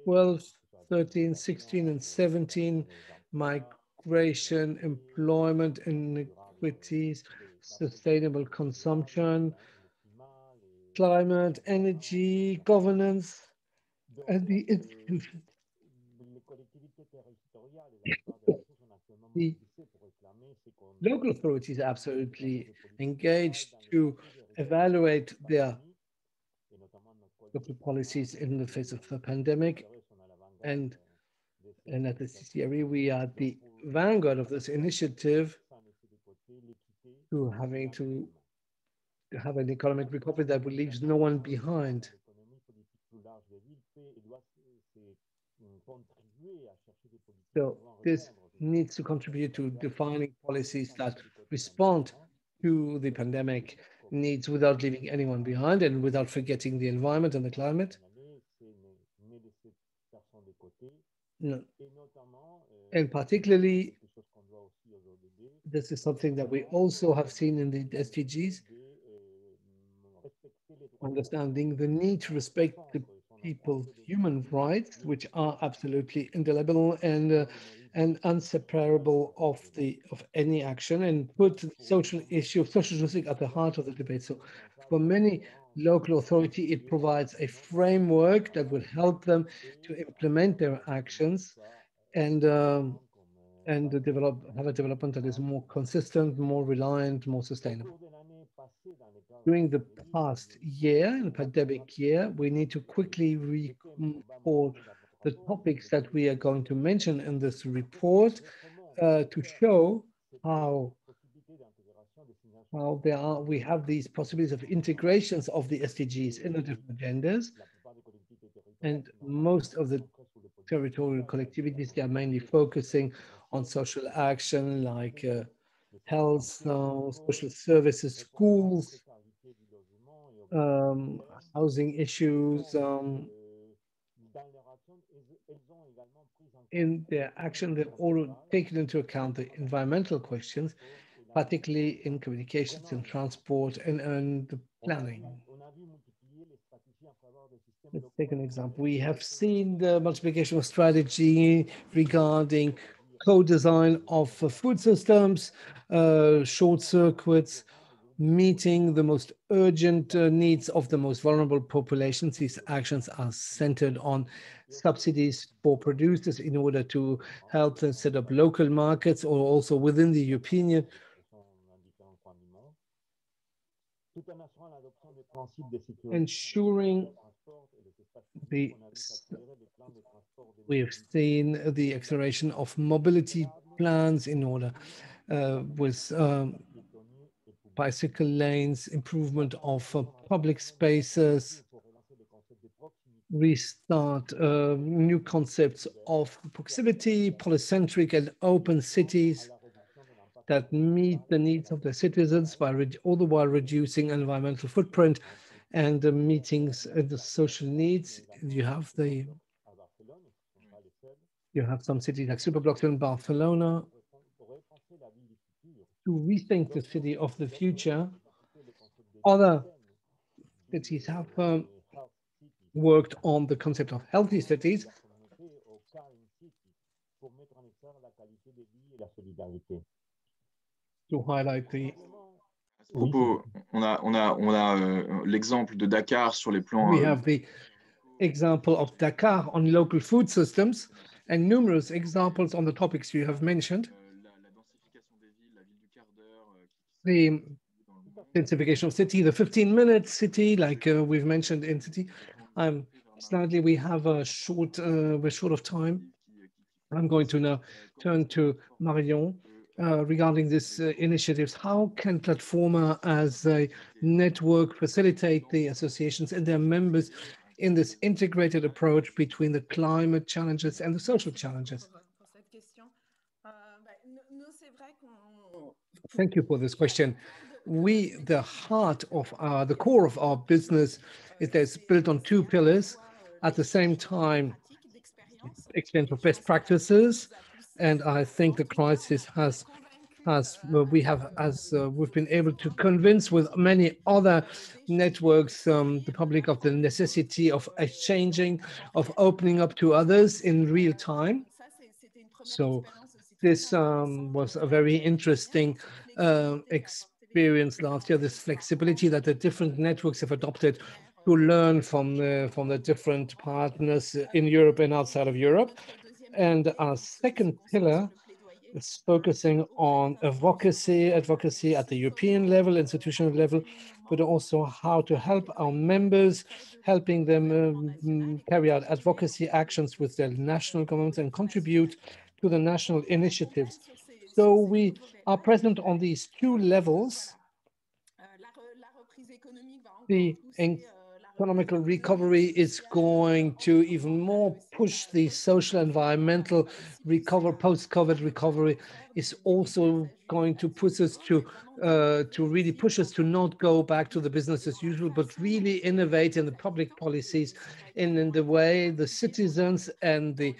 12, 13, 16, and 17, migration, employment, inequities, sustainable consumption, climate, energy, governance, and the institutions. The local authorities are absolutely engaged to evaluate their local policies in the face of the pandemic. And at the CCRE, we are the vanguard of this initiative to have an economic recovery that will leave no one behind. So this needs to contribute to defining policies that respond to the pandemic needs without leaving anyone behind and without forgetting the environment and the climate. No. And particularly, this is something that we also have seen in the SDGs, understanding the need to respect the people's human rights, which are absolutely indelible and inseparable of any action, and put social justice at the heart of the debate. So for many local authority, it provides a framework that will help them to implement their actions and have a development that is more consistent, more reliant, more sustainable. During the past year, the pandemic year, we need to quickly recall the topics that we are going to mention in this report to show how we have these possibilities of integrations of the SDGs in the different agendas. And most of the territorial collectivities, they are mainly focusing on social action like health, social services, schools, housing issues. In their action, they've all taken into account the environmental questions, particularly in communications and transport and the planning. Let's take an example. We have seen the multiplication of strategy regarding co-design of food systems, short circuits, meeting the most urgent needs of the most vulnerable populations. These actions are centered on subsidies for producers in order to help them set up local markets or also within the European Union. Ensuring we have seen the acceleration of mobility plans in order with bicycle lanes, improvement of public spaces, restart new concepts of proximity, polycentric and open cities that meet the needs of the citizens by all the while reducing environmental footprint and meeting the social needs. You have some cities like superblocks in Barcelona. To rethink the city of the future, other cities have worked on the concept of healthy cities. To highlight the on a l'exemple de Dakar sur les plans. We have the example of Dakar on local food systems and numerous examples on the topics you have mentioned. The densification of city, the 15-minute city, like we've mentioned in city. Slightly, we have a we're short of time. I'm going to now turn to Marlene regarding this initiatives. How can Platforma as a network facilitate the associations and their members in this integrated approach between the climate challenges and the social challenges? Thank you for this question. The heart of the core of our business is built on two pillars. At the same time, exchange of best practices, and I think the crisis we've been able to convince with many other networks the public of the necessity of exchanging, of opening up to others in real time. So this was a very interesting experience last year, this flexibility that the different networks have adopted to learn from the different partners in Europe and outside of Europe. And our second pillar is focusing on advocacy at the European level, institutional level, but also how to help our members, helping them carry out advocacy actions with their national governments and contribute to the national initiatives. So we are present on these two levels. The economical recovery is going to even more push the social environmental recovery. Post-COVID recovery is also going to push us to really push us to not go back to the business as usual, but really innovate in the public policies in the way the citizens and the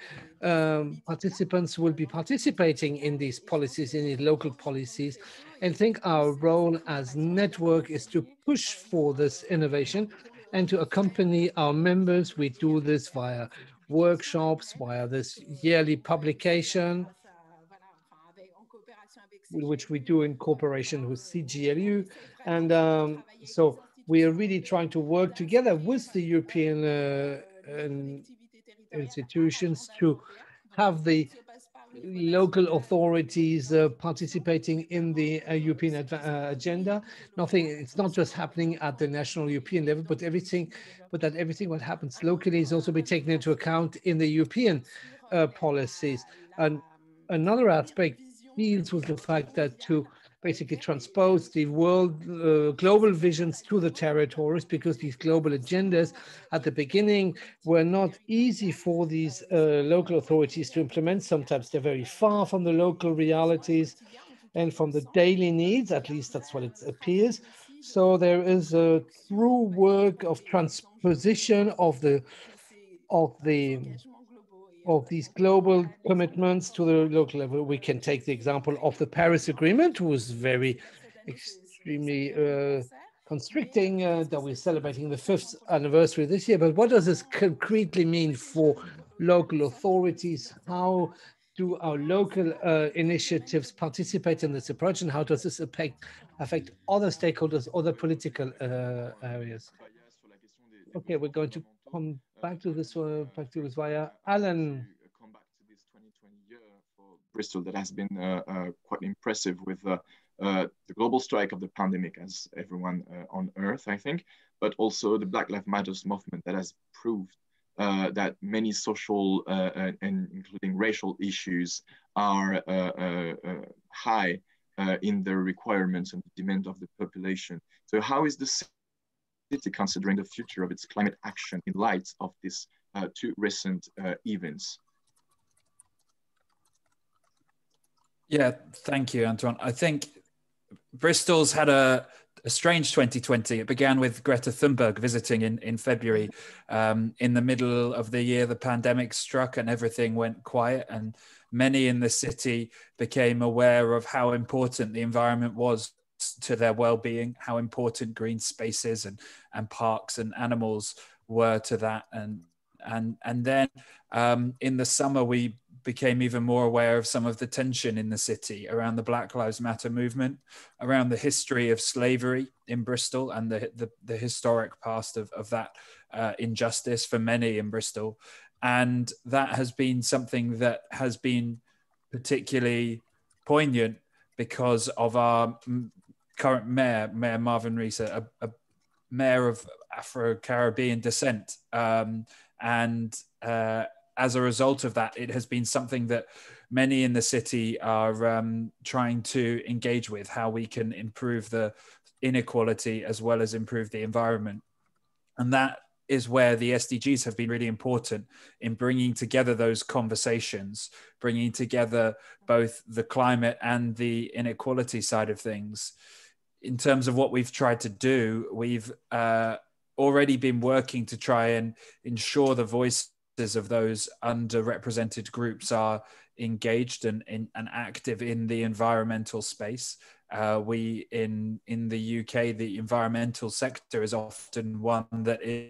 participants will be participating in these policies, in the local policies. And I think our role as network is to push for this innovation and to accompany our members. We do this via workshops, via this yearly publication, which we do in cooperation with CGLU. And so we are really trying to work together with the European institutions to have the local authorities participating in the European agenda. Nothing, it's not just happening at the national European level, but that everything what happens locally is also be taken into account in the European policies. And another aspect deals with the fact that to basically transpose the world global visions to the territories, because these global agendas at the beginning were not easy for these local authorities to implement. Sometimes they're very far from the local realities and from the daily needs, at least that's what it appears. So there is a true work of transposition of these global commitments to the local level. We can take the example of the Paris Agreement, who was very extremely constricting, that we're celebrating the 5th anniversary this year. But what does this concretely mean for local authorities? How do our local initiatives participate in this approach, and how does this affect other stakeholders, other political areas? Okay, we're going to come back to this via Allan. Come back to this 2020 year for Bristol that has been quite impressive with the global strike of the pandemic, as everyone on Earth, I think, but also the Black Lives Matter movement that has proved that many social and including racial issues are high in the requirements and the demand of the population. So how is the city considering the future of its climate action in light of these two recent events? Yeah, thank you, Antoine. I think Bristol's had a strange 2020. It began with Greta Thunberg visiting in February. In the middle of the year, the pandemic struck and everything went quiet, and many in the city became aware of how important the environment was to their well-being, how important green spaces and parks and animals were to that. And then in the summer, we became even more aware of some of the tension in the city around the Black Lives Matter movement, around the history of slavery in Bristol and the historic past of that injustice for many in Bristol. And that has been something that has been particularly poignant because of our current mayor, Mayor Marvin Rees, a mayor of Afro-Caribbean descent. As a result of that, it has been something that many in the city are trying to engage with, how we can improve the inequality as well as improve the environment. And that is where the SDGs have been really important in bringing together those conversations, bringing together both the climate and the inequality side of things. In terms of what we've tried to do, we've already been working to try and ensure the voices of those underrepresented groups are engaged and active in the environmental space. We in the UK, the environmental sector is often one that is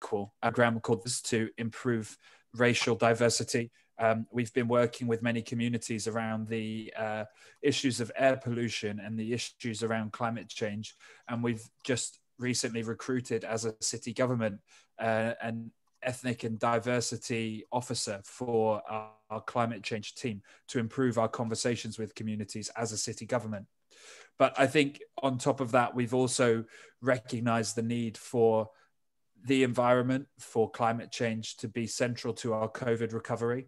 equal. Our program called this to improve racial diversity. We've been working with many communities around the issues of air pollution and the issues around climate change. And we've just recently recruited as a city government an ethnic and diversity officer for our climate change team to improve our conversations with communities as a city government. But I think on top of that, we've also recognized the need for the environment, for climate change to be central to our COVID recovery,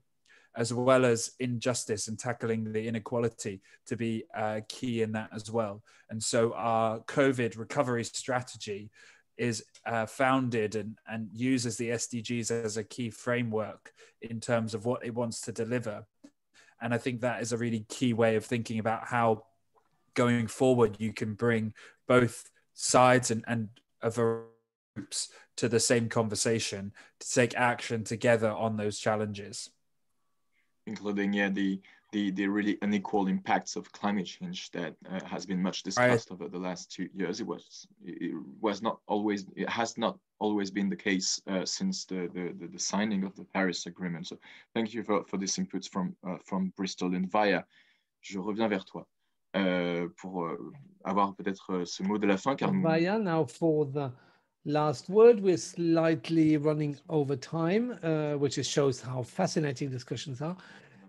as well as injustice and tackling the inequality to be key in that as well. And so our COVID recovery strategy is founded and uses the SDGs as a key framework in terms of what it wants to deliver. And I think that is a really key way of thinking about how going forward you can bring both sides and groups to the same conversation to take action together on those challenges, including the really unequal impacts of climate change that has been much discussed over the last 2 years. It has not always been the case since the signing of the Paris Agreement. So thank you for this inputs from Bristol and Vaia. Je reviens vers toi. pour avoir peut-être ce mot de la fin, car Vaia, now for the last word, we're slightly running over time, which just shows how fascinating discussions are.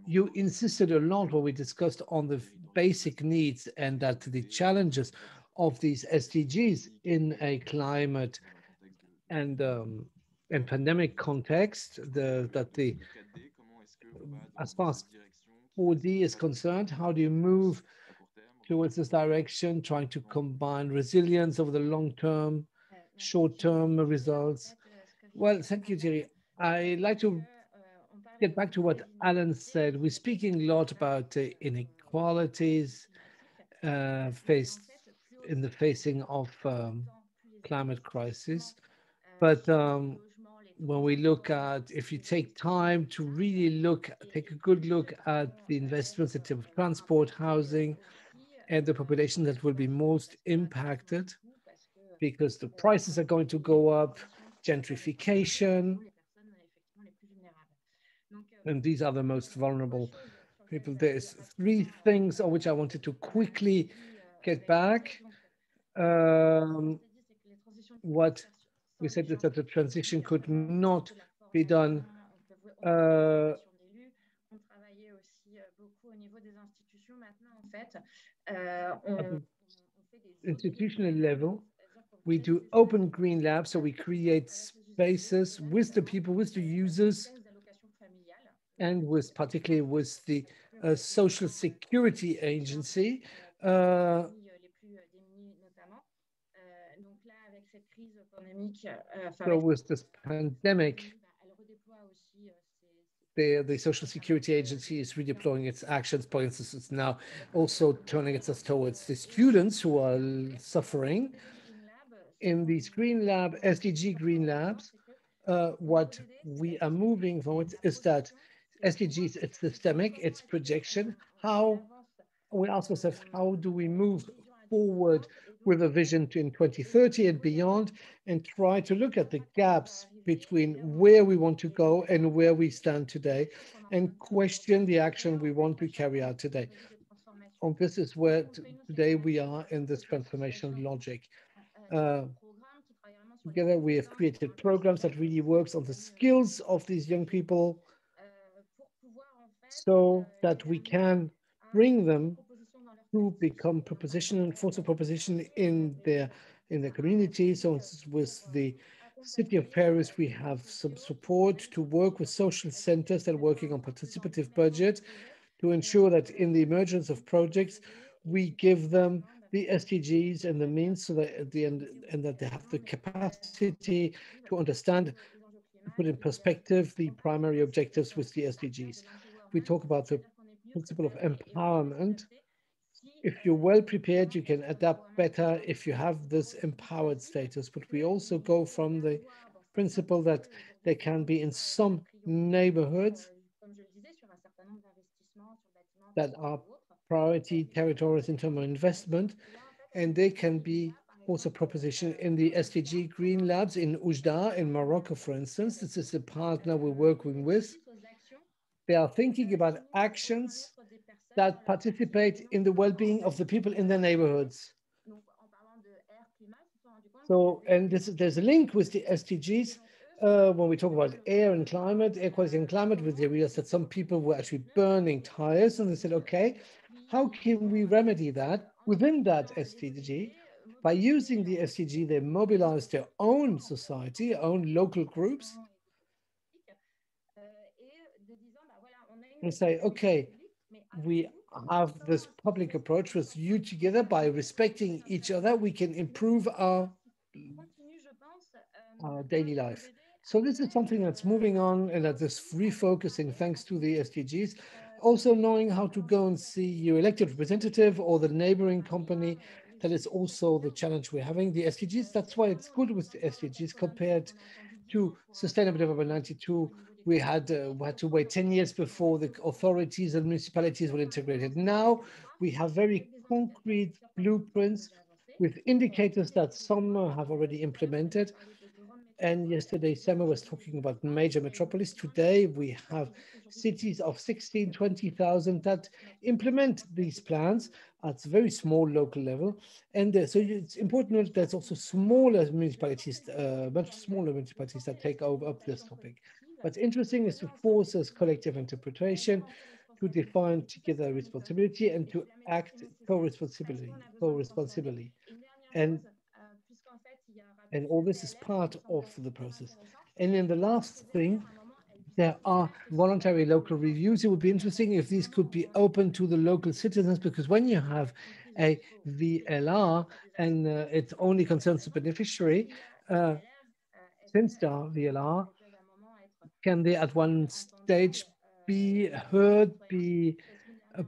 You insisted a lot when we discussed on the basic needs and that the challenges of these SDGs in a climate and pandemic context, as far as 4D is concerned, how do you move towards this direction, trying to combine resilience over the long term, short term results? Well, thank you, Thierry. I'd like to get back to what Allan said. We're speaking a lot about inequalities faced in the facing of climate crisis. But when we look at, if you take time to really take a good look at the investments in terms of transport, housing, and the population that will be most impacted because the prices are going to go up, gentrification, and these are the most vulnerable people. There's three things on which I wanted to quickly get back. What we said is that the transition could not be done at the institutional level. We do open green labs, so we create spaces with the people, with the users, and particularly with the Social Security Agency. So with this pandemic, the Social Security Agency is redeploying its actions. For instance, it's now also turning itself towards the students who are suffering. In these green lab, SDG green labs, what we are moving forward is that SDGs, it's systemic, it's projection. How we ask ourselves, how do we move forward with a vision in 2030 and beyond, and try to look at the gaps between where we want to go and where we stand today, and question the action we want to carry out today. And this is where today we are in this transformation logic. Together, we have created programs that really works on the skills of these young people so that we can bring them to become proposition and force of proposition in their community. So with the City of Paris, we have some support to work with social centers that are working on participative budget to ensure that in the emergence of projects, we give them the SDGs and the means so that at the end, and that they have the capacity to understand, put in perspective the primary objectives with the SDGs. We talk about the principle of empowerment. If you're well prepared, you can adapt better if you have this empowered status. But we also go from the principle that there can be in some neighborhoods that are priority territories in terms of investment, and they can be also proposition in the SDG Green Labs in Oujda in Morocco, for instance. This is a partner we're working with. They are thinking about actions that participate in the well-being of the people in their neighborhoods. So, and there's a link with the SDGs when we talk about air and climate, air quality and climate, with the realized that some people were actually burning tires, and they said, okay, how can we remedy that within that SDG? By using the SDG, they mobilize their own society, own local groups, and say, okay, we have this public approach with you together. By respecting each other, we can improve our daily life. So this is something that's moving on, and that is refocusing thanks to the SDGs. Also knowing how to go and see your elected representative or the neighboring company. That is also the challenge we're having. The SDGs, that's why it's good with the SDGs compared to Sustainable Development 92. We had to wait 10 years before the authorities and municipalities were integrated. Now we have very concrete blueprints with indicators that some have already implemented. And yesterday, Summer was talking about major metropolis. Today, we have cities of 16, 20,000 that implement these plans at very small local level. And so it's important that there's also smaller municipalities, much smaller municipalities that take up this topic. What's interesting is to force us collective interpretation, to define together responsibility and to act co-responsibly. And all this is part of the process. And then the last thing, there are voluntary local reviews. It would be interesting if these could be open to the local citizens, because when you have a VLR and it only concerns the beneficiary, since the VLR, can they at one stage be heard, be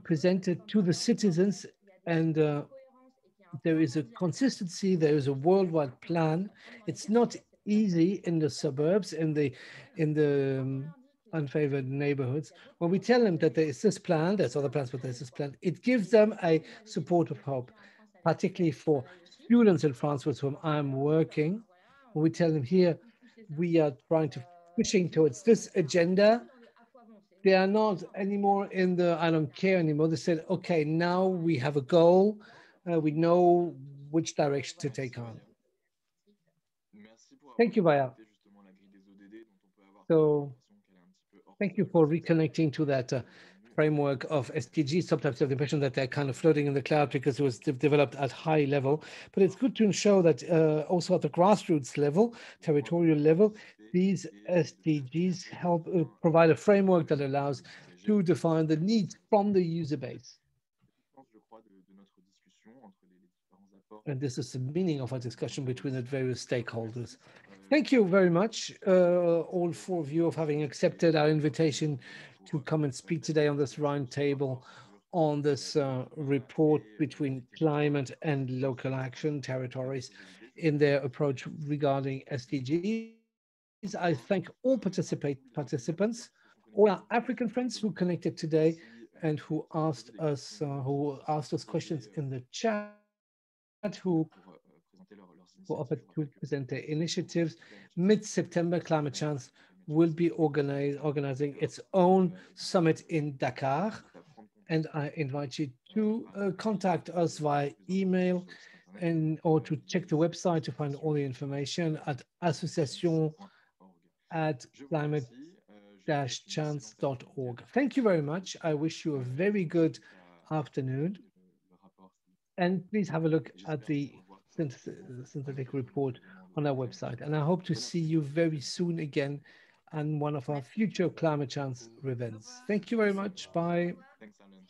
presented to the citizens, and there is a consistency, there is a worldwide plan. It's not easy in the suburbs, in the unfavored neighborhoods. When we tell them that there is this plan, there's other plans, but there's this plan, it gives them a support of hope, particularly for students in France with whom I'm working. When we tell them here, we are trying to pushing towards this agenda, they are not anymore in the I don't care anymore. They said, okay, now we have a goal. We know which direction to take on. Thank you, Vaia. So thank you for reconnecting to that framework of SDGs. Sometimes you have the impression that they're kind of floating in the cloud because it was developed at high level. But it's good to show that also at the grassroots level, territorial level, these SDGs help provide a framework that allows to define the needs from the user base. And this is the meaning of our discussion between the various stakeholders. Thank you very much, all four of you, of having accepted our invitation to come and speak today on this round table on this report between climate and local action territories in their approach regarding SDGs. I thank all participants, all our African friends who connected today and who asked us questions in the chat, who offered to present their initiatives. Mid-September, Climate Chance will be organizing its own summit in Dakar. And I invite you to contact us via email or to check the website to find all the information at association@climate-chance.org. Thank you very much. I wish you a very good afternoon. And please have a look at the synthetic report on our website. And I hope to see you very soon again on one of our future Climate Chance events. Thank you very much. Bye. Thanks, Allan.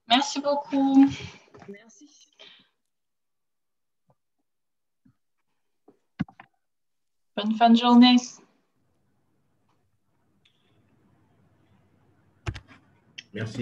Merci beaucoup. Merci. Bonne fin de journée. Merci.